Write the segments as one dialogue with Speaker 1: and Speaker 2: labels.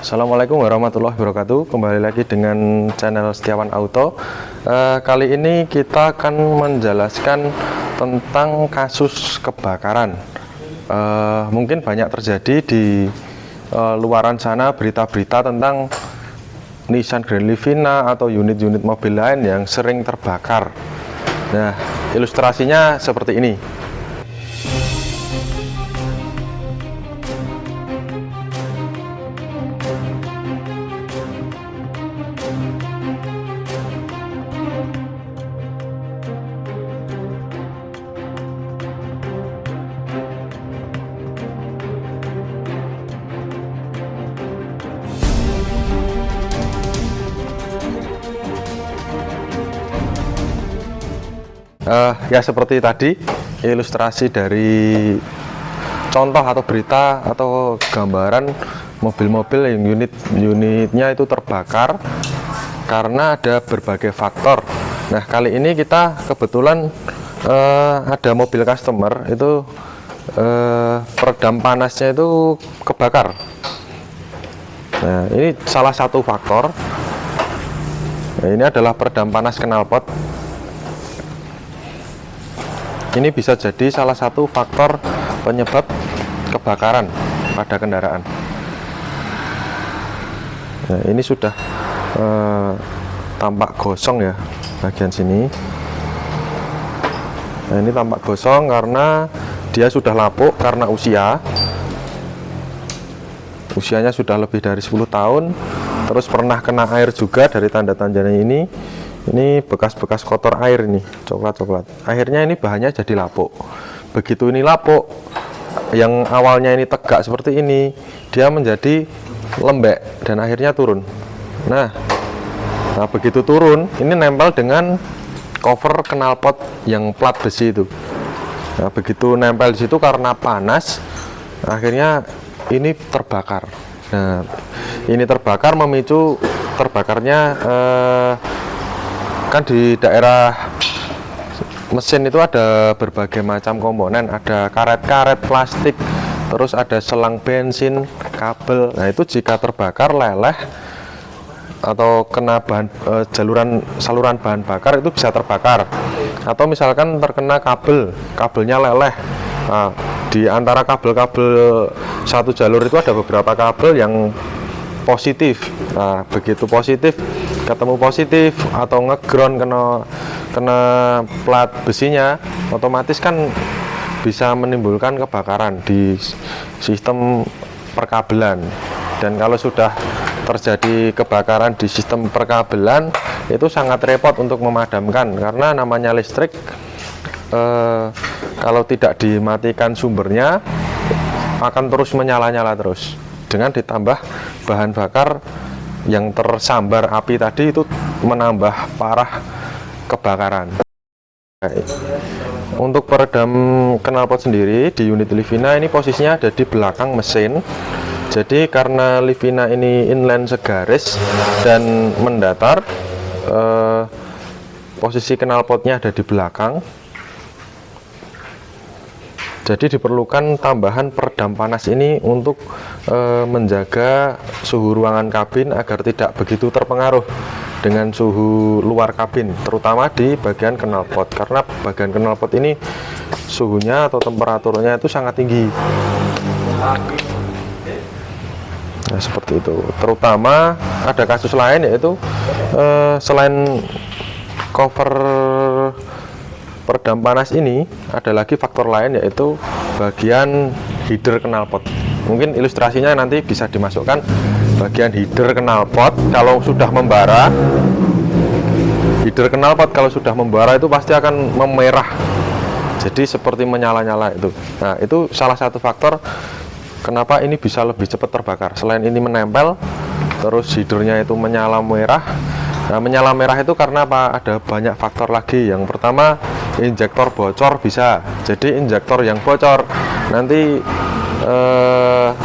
Speaker 1: Assalamualaikum warahmatullahi wabarakatuh. Kembali lagi dengan channel Setiawan Auto. Kali ini kita akan menjelaskan tentang kasus kebakaran. Mungkin banyak terjadi di luaran sana berita-berita tentang Nissan Grand Livina atau unit-unit mobil lain yang sering terbakar. Nah, ilustrasinya seperti ini. Ya seperti tadi ilustrasi dari contoh atau berita atau gambaran mobil-mobil yang unitnya itu terbakar karena ada berbagai faktor. Nah, kali ini kita kebetulan ada mobil customer itu peredam panasnya itu kebakar. Nah, ini salah satu faktor. Nah, ini adalah peredam panas knalpot. Ini bisa jadi salah satu faktor penyebab kebakaran pada kendaraan. Nah, ini sudah tampak gosong ya bagian sini. Nah, ini tampak gosong karena dia sudah lapuk karena usianya sudah lebih dari 10 tahun. Terus pernah kena air juga dari tanda-tandanya ini. Ini bekas-bekas kotor air ini, coklat-coklat. Akhirnya ini bahannya jadi lapuk. Begitu ini lapuk, yang awalnya ini tegak seperti ini, dia menjadi lembek dan akhirnya turun. Nah, begitu turun, ini nempel dengan cover knalpot yang plat besi itu. Nah, begitu nempel di situ karena panas, akhirnya ini terbakar. Nah, ini terbakar memicu terbakarnya kan di daerah mesin itu ada berbagai macam komponen, ada karet-karet plastik, terus ada selang bensin, kabel. Nah, itu jika terbakar leleh atau kena saluran bahan bakar itu bisa terbakar. Atau misalkan terkena kabelnya leleh. Nah, di antara kabel-kabel satu jalur itu ada beberapa kabel yang positif. Nah, begitu positif ketemu positif atau ngeground kena plat besinya, otomatis kan bisa menimbulkan kebakaran di sistem perkabelan. Dan kalau sudah terjadi kebakaran di sistem perkabelan, itu sangat repot untuk memadamkan karena namanya listrik, kalau tidak dimatikan sumbernya akan terus menyala-nyala terus. Dengan ditambah bahan bakar yang tersambar api tadi itu menambah parah kebakaran. Untuk peredam knalpot sendiri di unit Livina ini posisinya ada di belakang mesin. Jadi karena Livina ini inline segaris dan mendatar, posisi knalpotnya ada di belakang. Jadi diperlukan tambahan peredam panas ini untuk menjaga suhu ruangan kabin agar tidak begitu terpengaruh dengan suhu luar kabin, terutama di bagian knalpot, karena bagian knalpot ini suhunya atau temperaturnya itu sangat tinggi. Nah, seperti itu. Terutama ada kasus lain yaitu selain cover peredam panas ini, ada lagi faktor lain yaitu bagian header knalpot. Mungkin ilustrasinya nanti bisa dimasukkan bagian header knalpot kalau sudah membara. Header knalpot kalau sudah membara itu pasti akan memerah. Jadi seperti menyala-nyala itu. Nah, itu salah satu faktor kenapa ini bisa lebih cepat terbakar. Selain ini menempel, terus headernya itu menyala merah. Nah, menyala merah itu karena apa? Ada banyak faktor lagi. Yang pertama, injektor bocor bisa. Jadi injektor yang bocor nanti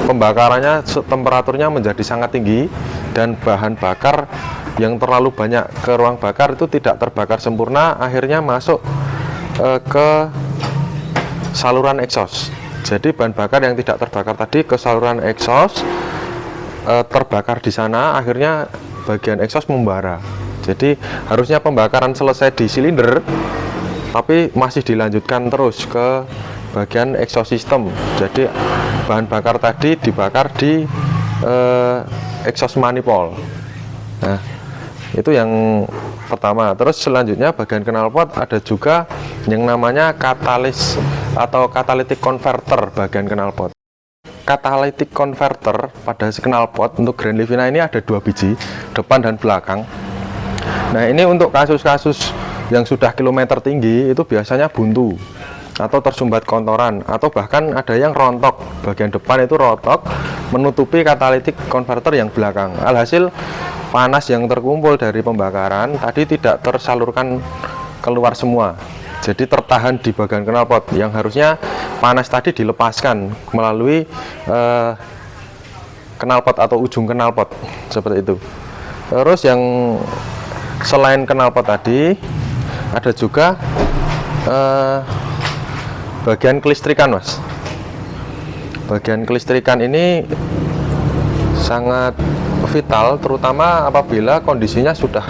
Speaker 1: pembakarannya temperaturnya menjadi sangat tinggi dan bahan bakar yang terlalu banyak ke ruang bakar itu tidak terbakar sempurna, akhirnya masuk ke saluran exhaust. Jadi bahan bakar yang tidak terbakar tadi ke saluran exhaust, terbakar di sana, akhirnya bagian exhaust membara. Jadi harusnya pembakaran selesai di silinder, tapi masih dilanjutkan terus ke bagian exhaust system. Jadi bahan bakar tadi dibakar di exhaust manifold. Nah, itu yang pertama. Terus selanjutnya bagian knalpot ada juga yang namanya katalis atau catalytic converter bagian knalpot. Catalytic converter pada knalpot untuk Grand Livina ini ada 2 biji, depan dan belakang. Nah, ini untuk kasus-kasus yang sudah kilometer tinggi itu biasanya buntu atau tersumbat kotoran, atau bahkan ada yang rontok, bagian depan itu rontok menutupi catalytic converter yang belakang. Alhasil panas yang terkumpul dari pembakaran tadi tidak tersalurkan keluar semua, jadi tertahan di bagian knalpot yang harusnya panas tadi dilepaskan melalui knalpot atau ujung knalpot seperti itu. Terus yang selain knalpot tadi ada juga bagian kelistrikan, Mas. Bagian kelistrikan ini sangat vital, terutama apabila kondisinya sudah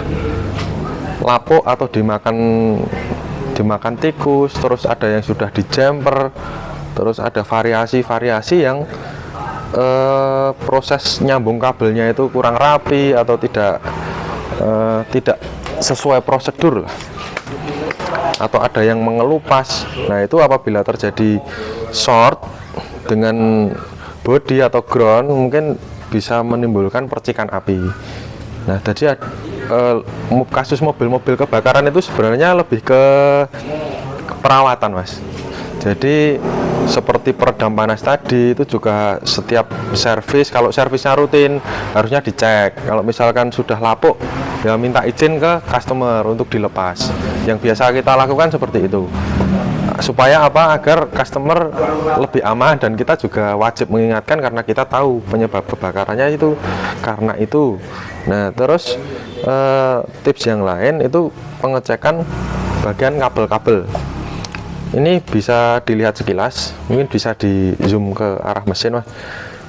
Speaker 1: lapuk atau dimakan tikus, terus ada yang sudah di jumper, terus ada variasi-variasi yang proses nyambung kabelnya itu kurang rapi atau tidak sesuai prosedur lah, atau ada yang mengelupas. Nah, itu apabila terjadi short dengan body atau ground mungkin bisa menimbulkan percikan api. Nah, jadi kasus mobil-mobil kebakaran itu sebenarnya lebih ke perawatan, Mas. Jadi seperti peredam panas tadi itu juga setiap servis, kalau servisnya rutin harusnya dicek. Kalau misalkan sudah lapuk ya minta izin ke customer untuk dilepas. Yang biasa kita lakukan seperti itu. Supaya apa? Agar customer lebih aman, dan kita juga wajib mengingatkan karena kita tahu penyebab kebakarannya itu karena itu. Nah, terus tips yang lain itu pengecekan bagian kabel-kabel. Ini bisa dilihat sekilas, mungkin bisa di zoom ke arah mesin, Mas.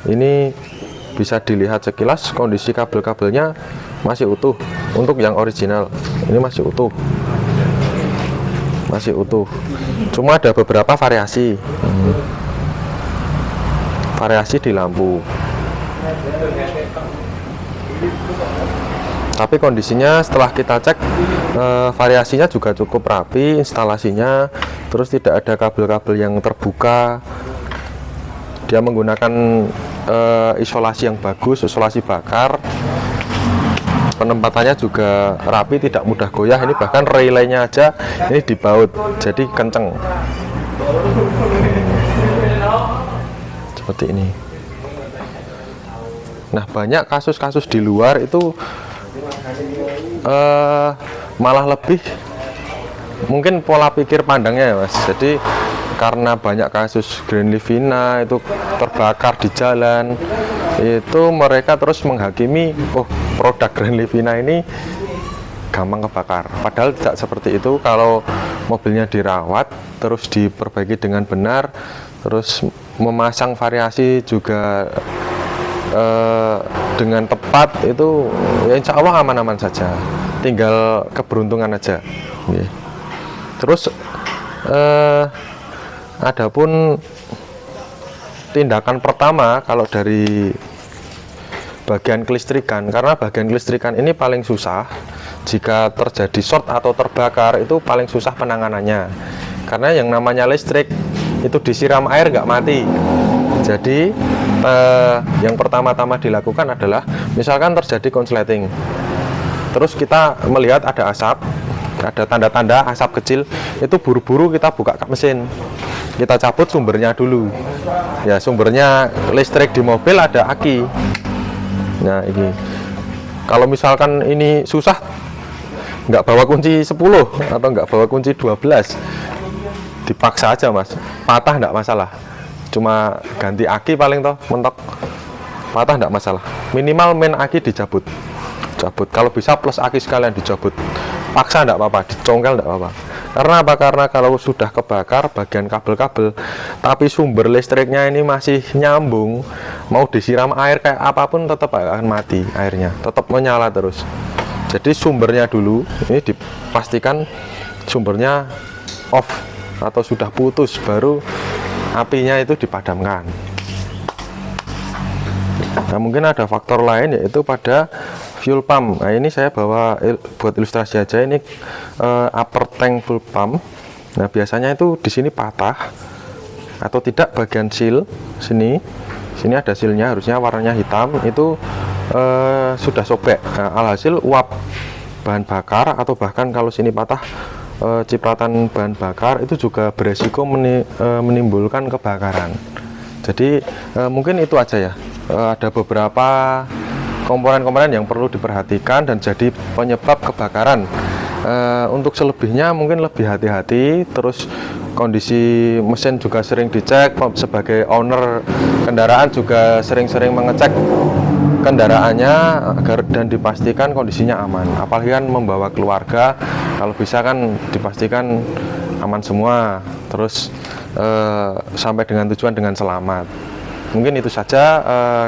Speaker 1: Ini bisa dilihat sekilas kondisi kabel-kabelnya masih utuh. Untuk yang original ini masih utuh, cuma ada beberapa variasi di lampu, tapi kondisinya setelah kita cek variasinya juga cukup rapi instalasinya, terus tidak ada kabel-kabel yang terbuka. Dia menggunakan isolasi yang bagus, isolasi bakar. Penempatannya juga rapi, tidak mudah goyah. Ini bahkan relaynya aja ini dibaut, jadi kenceng seperti ini. Nah, banyak kasus-kasus di luar itu malah lebih mungkin pola pikir pandangnya ya, Mas. Jadi karena banyak kasus Grand Livina itu terbakar di jalan, itu mereka terus menghakimi, oh produk Grand Livina ini gampang kebakar. Padahal tidak seperti itu. Kalau mobilnya dirawat, terus diperbaiki dengan benar, terus memasang variasi juga dengan tepat, itu ya insya Allah aman-aman saja. Tinggal keberuntungan aja. Terus adapun tindakan pertama kalau dari bagian kelistrikan, karena bagian kelistrikan ini paling susah. Jika terjadi short atau terbakar itu paling susah penanganannya, karena yang namanya listrik itu disiram air nggak mati. Jadi yang pertama-tama dilakukan adalah misalkan terjadi konsleting, terus kita melihat ada asap, ada tanda-tanda asap kecil, itu buru-buru kita buka kap mesin, kita cabut sumbernya dulu. Ya, sumbernya listrik di mobil ada aki. Nah, ini kalau misalkan ini susah, nggak bawa kunci 10 atau nggak bawa kunci 12, dipaksa aja, Mas. Patah nggak masalah, cuma ganti aki paling toh mentok. Patah nggak masalah, minimal main aki dicabut. Kalau bisa plus aki sekalian dicabut. Paksa nggak apa-apa, dicongkel nggak apa-apa. Karena apa? Karena kalau sudah kebakar bagian kabel-kabel, tapi sumber listriknya ini masih nyambung, mau disiram air kayak apapun tetap akan mati airnya, tetap menyala terus. Jadi sumbernya dulu, ini dipastikan sumbernya off atau sudah putus, baru apinya itu dipadamkan. Nah, mungkin ada faktor lain yaitu pada fuel pump. Nah, ini saya bawa buat ilustrasi aja, ini upper tank fuel pump. Nah, biasanya itu di sini patah atau tidak bagian seal sini. Sini ada sealnya, harusnya warnanya hitam, itu sudah sobek. Nah, alhasil uap bahan bakar atau bahkan kalau sini patah cipratan bahan bakar itu juga beresiko menimbulkan kebakaran. Jadi mungkin itu aja ya. Ada beberapa komponen-komponen yang perlu diperhatikan dan jadi penyebab kebakaran. Untuk selebihnya mungkin lebih hati-hati, terus kondisi mesin juga sering dicek. Sebagai owner kendaraan juga sering-sering mengecek kendaraannya agar dan dipastikan kondisinya aman. Apalagi kan membawa keluarga, kalau bisa kan dipastikan aman semua, terus sampai dengan tujuan dengan selamat. Mungkin itu saja.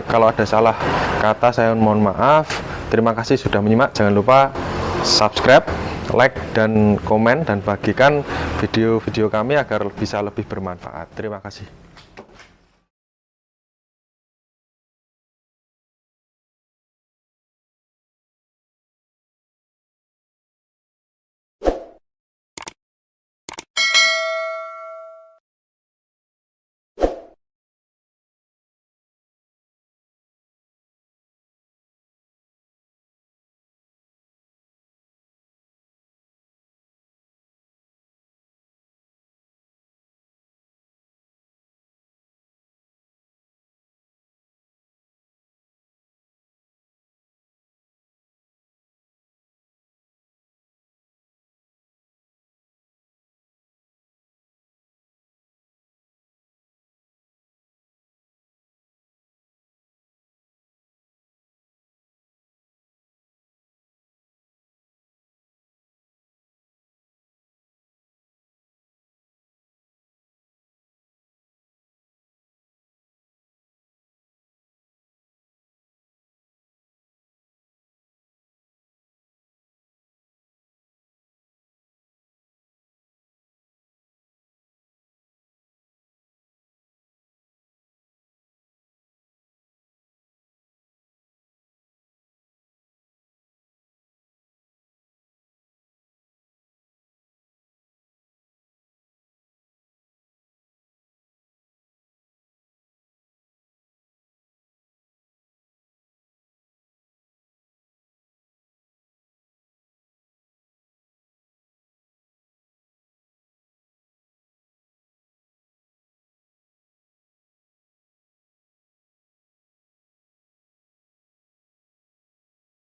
Speaker 1: Kalau ada salah kata saya mohon maaf. Terima kasih sudah menyimak. Jangan lupa subscribe, like, dan komen, dan bagikan video-video kami agar bisa lebih bermanfaat. Terima kasih.